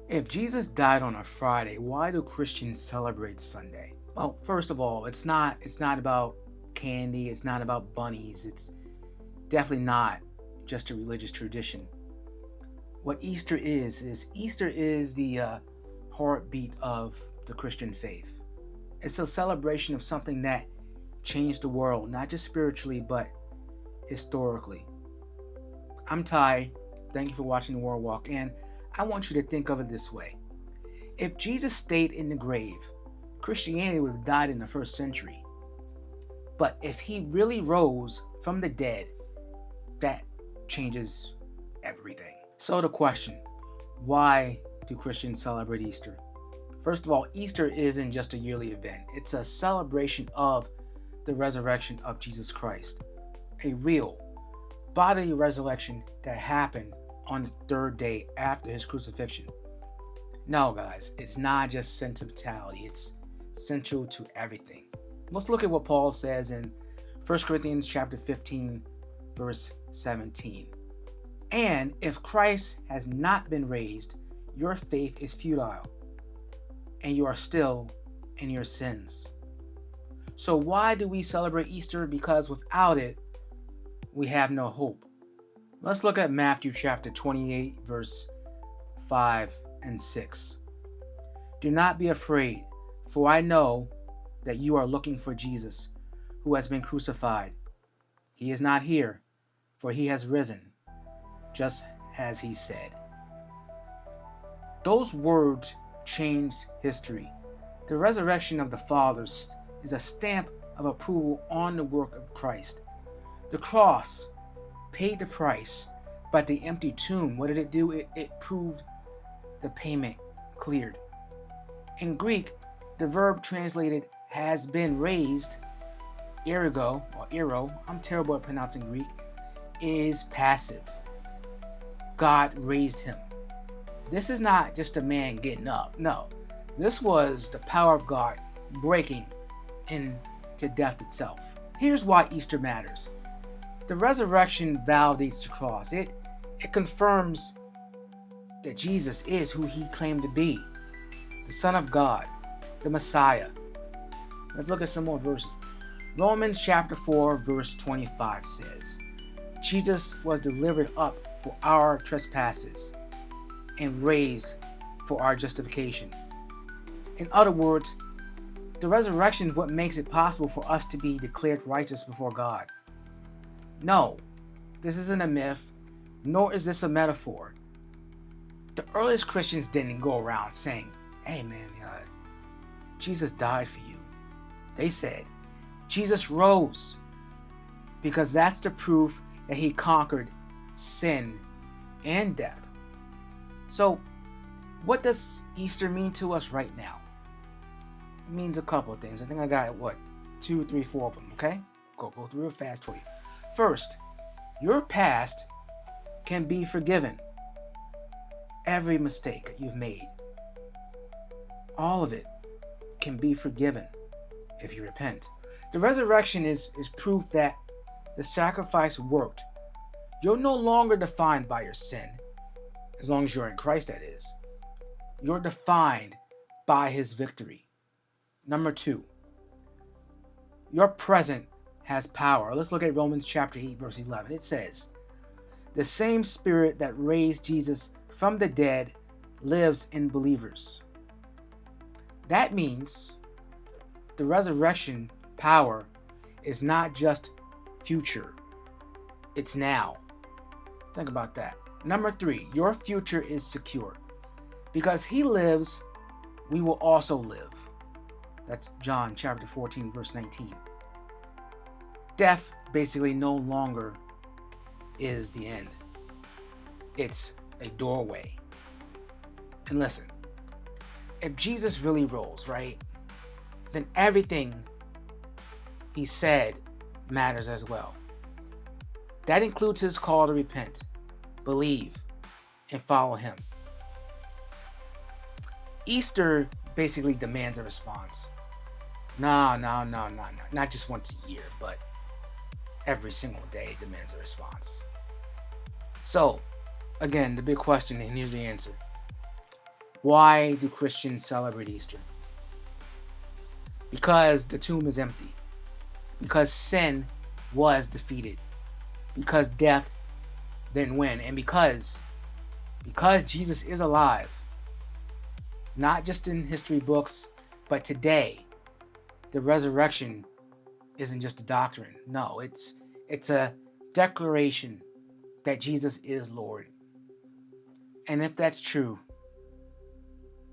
If Jesus died on a Friday, why do Christians celebrate Sunday? Well, first of all, it's not about candy, it's not about bunnies. It's definitely not just a religious tradition. What Easter is the heartbeat of the Christian faith. It's a celebration of something that changed the world, not just spiritually, but historically. I'm Ty. Thank you for watching the World Walk, and I want you to think of it this way. If Jesus stayed in the grave, Christianity would have died in the first century. But if he really rose from the dead, that changes everything. So the question, why do Christians celebrate Easter? First of all, Easter isn't just a yearly event. It's a celebration of the resurrection of Jesus Christ. A real bodily resurrection that happened on the third day after his crucifixion. No, guys, it's not just sentimentality, it's central to everything. Let's look at what Paul says in 1 Corinthians chapter 15, verse 17. And if Christ has not been raised, your faith is futile, and you are still in your sins. So why do we celebrate Easter? Because without it, we have no hope. Let's look at Matthew chapter 28, verse 5 and 6. Do not be afraid, for I know that you are looking for Jesus, who has been crucified. He is not here, for he has risen, just as he said. Those words changed history. The resurrection of the fathers is a stamp of approval on the work of Christ. The cross paid the price, but the empty tomb, what did it do? It proved the payment cleared. In Greek, the verb translated has been raised, ergo, or ero, I'm terrible at pronouncing Greek, is passive. God raised him. This is not just a man getting up. No, this was the power of God breaking into death itself. Here's why Easter matters. The resurrection validates the cross. It confirms that Jesus is who he claimed to be, the Son of God, the Messiah. Let's look at some more verses. Romans chapter 4, verse 25 says, Jesus was delivered up for our trespasses and raised for our justification. In other words, the resurrection is what makes it possible for us to be declared righteous before God. No, this isn't a myth, nor is this a metaphor. The earliest Christians didn't go around saying, hey man, Jesus died for you. They said, Jesus rose, because that's the proof that he conquered sin and death. So, what does Easter mean to us right now? It means a couple of things. I think I got, 2, 3, 4 of them, okay? Go through real fast for you. First, your past can be forgiven. Every mistake that you've made, all of it can be forgiven if you repent. The resurrection is proof that the sacrifice worked. You're no longer defined by your sin, as long as you're in Christ, that is. You're defined by his victory. Number 2, your present has power. Let's look at Romans chapter 8, verse 11. It says, the same spirit that raised Jesus from the dead lives in believers. That means the resurrection power is not just future, it's now. Think about that. Number 3, your future is secure. Because he lives, we will also live. That's John chapter 14, verse 19. Death basically no longer is the end. It's a doorway. And listen, if Jesus really rose, right, then everything he said matters as well. That includes his call to repent, believe, and follow him. Easter basically demands a response. No. Not just once a year, but every single day demands a response. So, again, the big question, and here's the answer. Why do Christians celebrate Easter? Because the tomb is empty. Because sin was defeated. Because death didn't win. And because Jesus is alive, not just in history books, but today, the resurrection isn't just a doctrine. No, it's a declaration that Jesus is Lord. And if that's true,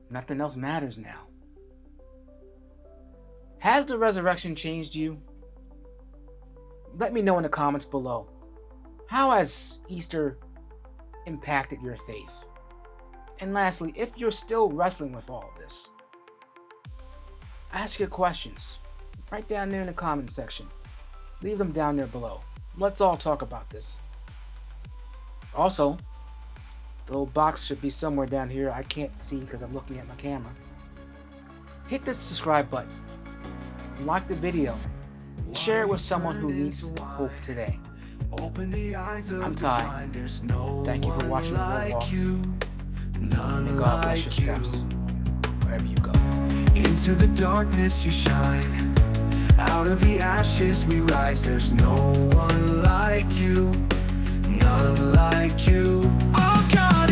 nothing else matters now. Has the resurrection changed you? Let me know in the comments below. How has Easter impacted your faith? And lastly, if you're still wrestling with all of this, ask your questions right down there in the comment section. Leave them down there below. Let's all talk about this. Also, the little box should be somewhere down here. I can't see because I'm looking at my camera. Hit the subscribe button. Like the video. Share it with someone who needs hope today. I'm Ty. Thank you for watching the Lord Walk. And God bless your steps wherever you go. Into the darkness you shine. Out of the ashes we rise. There's no one like you. None like you. Oh God.